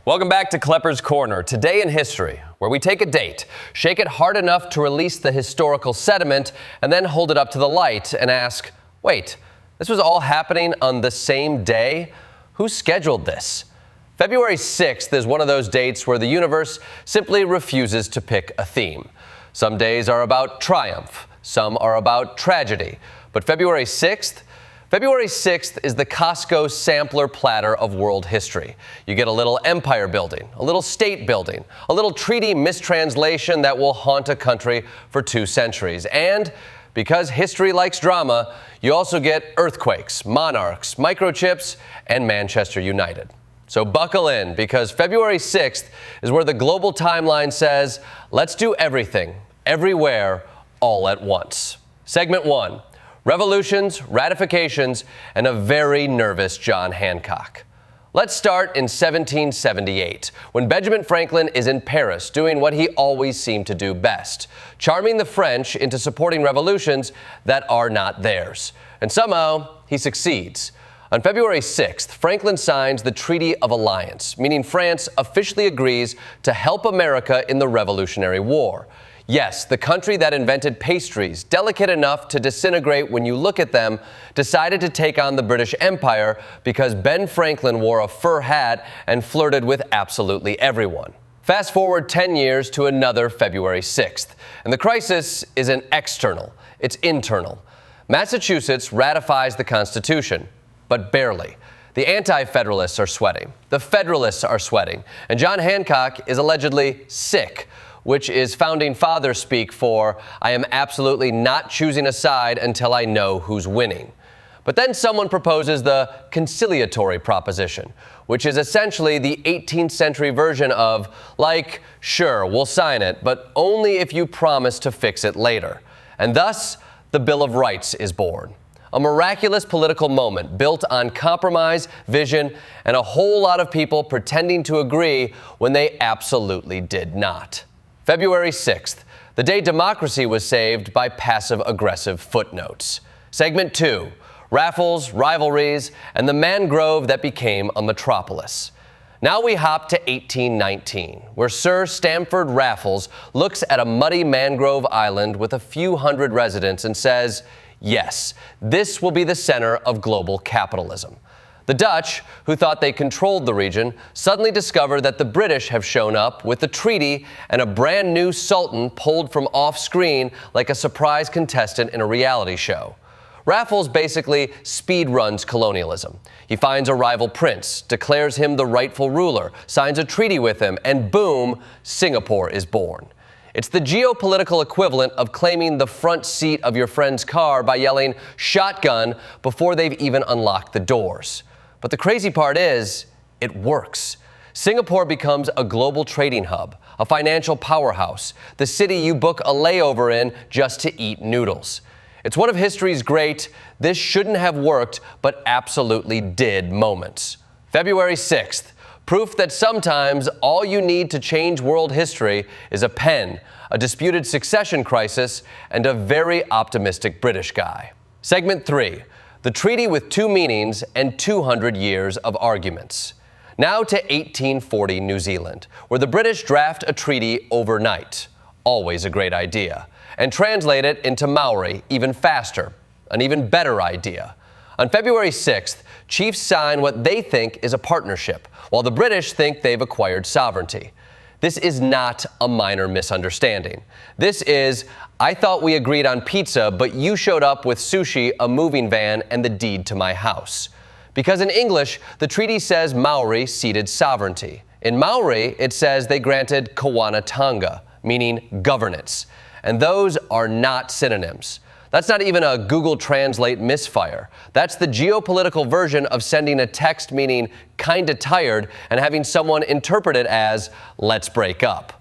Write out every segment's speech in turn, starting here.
Welcome back to Klepper's Corner. Today in history, where we take a date, shake it hard enough to release the historical sediment, and then hold it up to the light and ask, wait, this was all happening on the same day? Who scheduled this? February 6th is one of those dates where the universe simply refuses to pick a theme. Some days are about triumph, some are about tragedy, but February 6th is the Costco sampler platter of world history. You get a little empire building, a little state building, a little treaty mistranslation that will haunt a country for 2 centuries. And because history likes drama, you also get earthquakes, monarchs, microchips, and Manchester United. So buckle in, because February 6th is where the global timeline says, let's do everything, everywhere, all at once. Segment 1. Revolutions, ratifications, and a very nervous John Hancock. Let's start in 1778, when Benjamin Franklin is in Paris doing what he always seemed to do best, charming the French into supporting revolutions that are not theirs. And somehow, he succeeds. On February 6th, Franklin signs the Treaty of Alliance, meaning France officially agrees to help America in the Revolutionary War. Yes, the country that invented pastries, delicate enough to disintegrate when you look at them, decided to take on the British Empire because Ben Franklin wore a fur hat and flirted with absolutely everyone. Fast forward 10 years to another February 6th, and the crisis isn't external, it's internal. Massachusetts ratifies the Constitution, but barely. The anti-federalists are sweating, the federalists are sweating, and John Hancock is allegedly sick, which is founding father speak for, I am absolutely not choosing a side until I know who's winning. But then someone proposes the conciliatory proposition, which is essentially the 18th century version of, like, sure, we'll sign it, but only if you promise to fix it later. And thus, the Bill of Rights is born. A miraculous political moment built on compromise, vision, and a whole lot of people pretending to agree when they absolutely did not. February 6th, the day democracy was saved by passive-aggressive footnotes. Segment 2, raffles, rivalries, and the mangrove that became a metropolis. Now we hop to 1819, where Sir Stamford Raffles looks at a muddy mangrove island with a few hundred residents and says, yes, this will be the center of global capitalism. The Dutch, who thought they controlled the region, suddenly discover that the British have shown up with a treaty and a brand new sultan pulled from off-screen like a surprise contestant in a reality show. Raffles basically speed-runs colonialism. He finds a rival prince, declares him the rightful ruler, signs a treaty with him, and boom, Singapore is born. It's the geopolitical equivalent of claiming the front seat of your friend's car by yelling shotgun before they've even unlocked the doors. But the crazy part is, it works. Singapore becomes a global trading hub, a financial powerhouse, the city you book a layover in just to eat noodles. It's one of history's great, this shouldn't have worked, but absolutely did moments. February 6th, proof that sometimes all you need to change world history is a pen, a disputed succession crisis, and a very optimistic British guy. Segment 3. The treaty with 2 meanings and 200 years of arguments. Now to 1840 New Zealand, where the British draft a treaty overnight, always a great idea, and translate it into Maori even faster, an even better idea. On February 6th, chiefs sign what they think is a partnership, while the British think they've acquired sovereignty. This is not a minor misunderstanding. This is, I thought we agreed on pizza, but you showed up with sushi, a moving van, and the deed to my house. Because in English, the treaty says Maori ceded sovereignty. In Maori, it says they granted Kawanatanga, meaning governance. And those are not synonyms. That's not even a Google Translate misfire. That's the geopolitical version of sending a text meaning kinda tired and having someone interpret it as let's break up.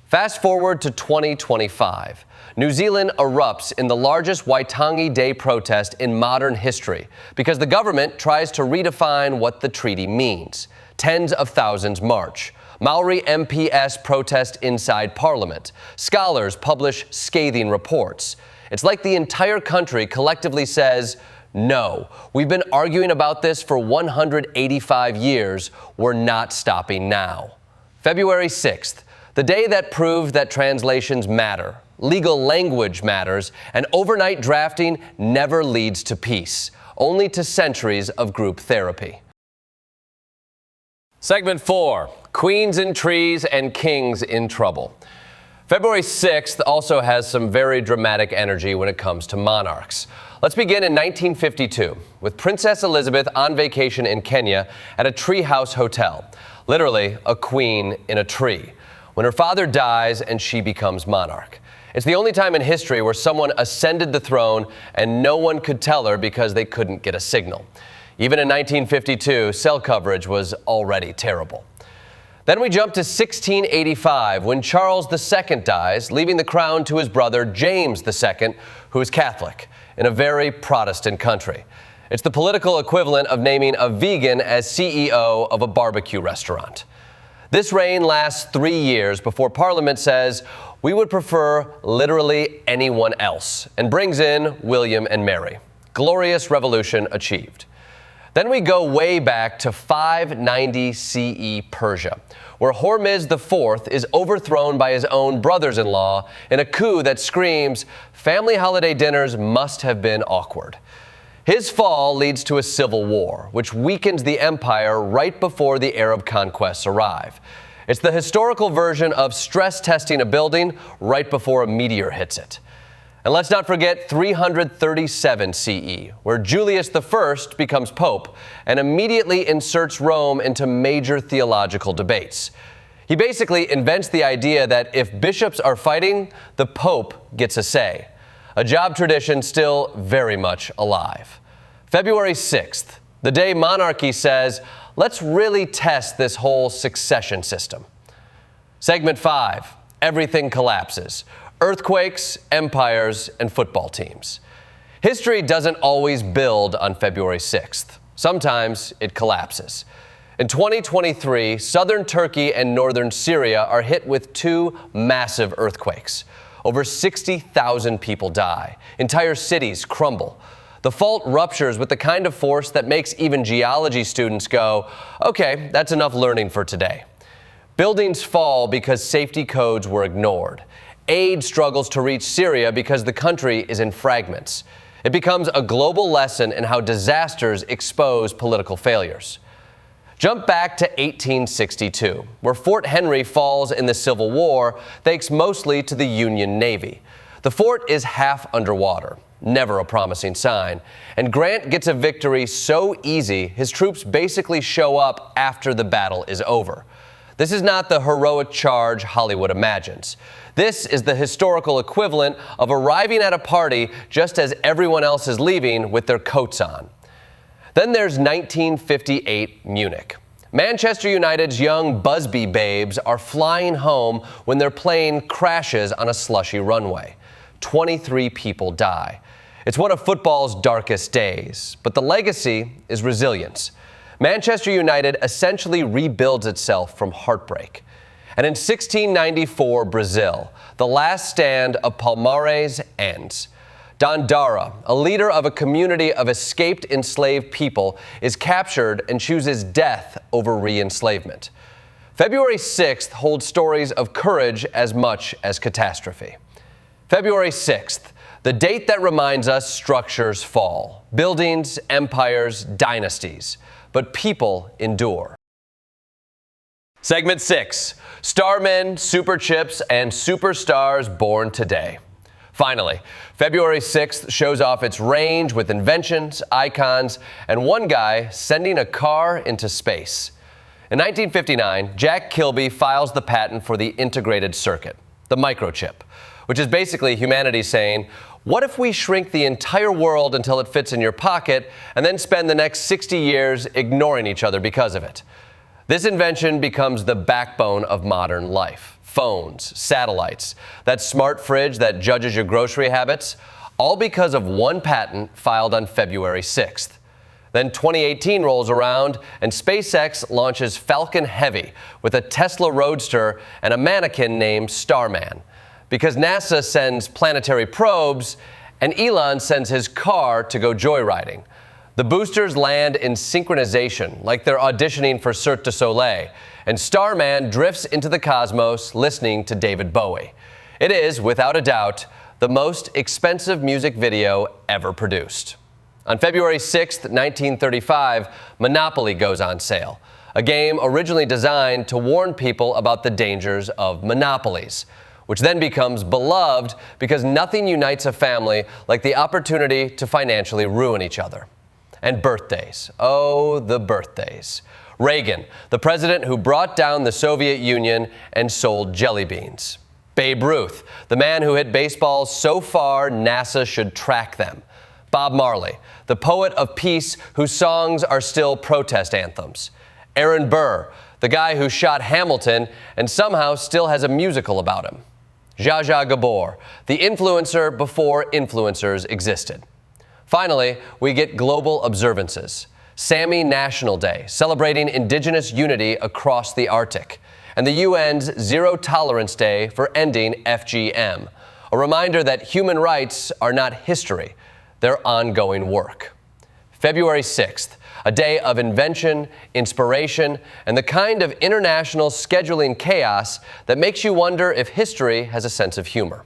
Fast forward to 2025. New Zealand erupts in the largest Waitangi Day protest in modern history because the government tries to redefine what the treaty means. Tens of thousands march. Maori MPS protest inside Parliament. Scholars publish scathing reports. It's like the entire country collectively says, No, we've been arguing about this for 185 years. We're not stopping now. February 6th, the day that proved that translations matter, legal language matters, and overnight drafting never leads to peace, only to centuries of group therapy. Segment 4, Queens in Trees and Kings in Trouble. February 6th also has some very dramatic energy when it comes to monarchs. Let's begin in 1952 with Princess Elizabeth on vacation in Kenya at a treehouse hotel, literally a queen in a tree, when her father dies and she becomes monarch. It's the only time in history where someone ascended the throne and no one could tell her because they couldn't get a signal. Even in 1952, cell coverage was already terrible. Then we jump to 1685 when Charles II dies, leaving the crown to his brother James II, who is Catholic, in a very Protestant country. It's the political equivalent of naming a vegan as CEO of a barbecue restaurant. This reign lasts 3 years before Parliament says, we would prefer literally anyone else, and brings in William and Mary. Glorious revolution achieved. Then we go way back to 590 CE Persia, where Hormizd IV is overthrown by his own brothers-in-law in a coup that screams, family holiday dinners must have been awkward. His fall leads to a civil war, which weakens the empire right before the Arab conquests arrive. It's the historical version of stress testing a building right before a meteor hits it. And let's not forget 337 CE, where Julius I becomes pope and immediately inserts Rome into major theological debates. He basically invents the idea that if bishops are fighting, the pope gets a say. A job tradition still very much alive. February 6th, the day monarchy says, let's really test this whole succession system. Segment 5, everything collapses. Earthquakes, empires, and football teams. History doesn't always build on February 6th. Sometimes it collapses. In 2023, southern Turkey and northern Syria are hit with 2 massive earthquakes. Over 60,000 people die. Entire cities crumble. The fault ruptures with the kind of force that makes even geology students go, okay, that's enough learning for today. Buildings fall because safety codes were ignored. Aid struggles to reach Syria because the country is in fragments. It becomes a global lesson in how disasters expose political failures. Jump back to 1862, where Fort Henry falls in the Civil War, thanks mostly to the Union Navy. The fort is half underwater, never a promising sign, and Grant gets a victory so easy his troops basically show up after the battle is over. This is not the heroic charge Hollywood imagines. This is the historical equivalent of arriving at a party just as everyone else is leaving with their coats on. Then there's 1958 Munich. Manchester United's young Busby babes are flying home when their plane crashes on a slushy runway. 23 people die. It's one of football's darkest days, but the legacy is resilience. Manchester United essentially rebuilds itself from heartbreak. And in 1694, Brazil, the last stand of Palmares ends. Dandara, a leader of a community of escaped enslaved people, is captured and chooses death over re-enslavement. February 6th holds stories of courage as much as catastrophe. February 6th, the date that reminds us structures fall. Buildings, empires, dynasties. But people endure. Segment 6, starmen, super chips, and superstars born today. Finally, February 6th shows off its range with inventions, icons, and one guy sending a car into space. In 1959, Jack Kilby files the patent for the integrated circuit, the microchip, which is basically humanity saying, what if we shrink the entire world until it fits in your pocket and then spend the next 60 years ignoring each other because of it? This invention becomes the backbone of modern life. Phones, satellites, that smart fridge that judges your grocery habits, all because of one patent filed on February 6th. Then 2018 rolls around and SpaceX launches Falcon Heavy with a Tesla Roadster and a mannequin named Starman. Because NASA sends planetary probes And Elon sends his car to go joyriding. The boosters land in synchronization, like they're auditioning for Cirque du Soleil, and Starman drifts into the cosmos listening to David Bowie. It is, without a doubt, the most expensive music video ever produced. On February 6, 1935, Monopoly goes on sale, a game originally designed to warn people about the dangers of monopolies, which then becomes beloved because nothing unites a family like the opportunity to financially ruin each other. And birthdays. Oh, the birthdays. Reagan, the president who brought down the Soviet Union and sold jelly beans. Babe Ruth, the man who hit baseballs so far NASA should track them. Bob Marley, the poet of peace whose songs are still protest anthems. Aaron Burr, the guy who shot Hamilton and somehow still has a musical about him. Zsa Zsa Gabor, the influencer before influencers existed. Finally, we get global observances. Sami National Day, celebrating indigenous unity across the Arctic, and the UN's Zero Tolerance Day for ending FGM, a reminder that human rights are not history, they're ongoing work. February 6th, a day of invention, inspiration, and the kind of international scheduling chaos that makes you wonder if history has a sense of humor.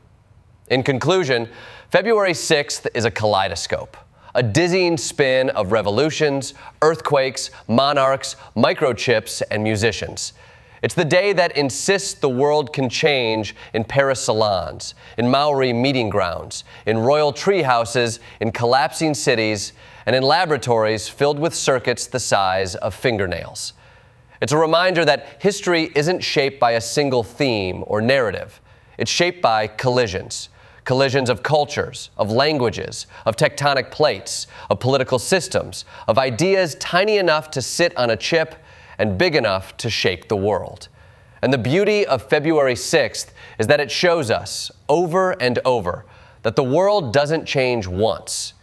In conclusion, February 6th is a kaleidoscope, a dizzying spin of revolutions, earthquakes, monarchs, microchips, and musicians. It's the day that insists the world can change in Paris salons, in Maori meeting grounds, in royal tree houses, in collapsing cities, and in laboratories filled with circuits the size of fingernails. It's a reminder that history isn't shaped by a single theme or narrative. It's shaped by collisions. Collisions of cultures, of languages, of tectonic plates, of political systems, of ideas tiny enough to sit on a chip and big enough to shake the world. And the beauty of February 6th is that it shows us, over and over, that the world doesn't change once.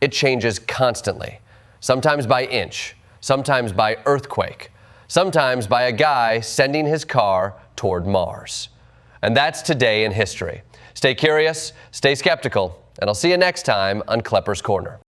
It changes constantly, sometimes by inch, sometimes by earthquake, sometimes by a guy sending his car toward Mars. And that's today in history. Stay curious, stay skeptical, and I'll see you next time on Klepper's Corner.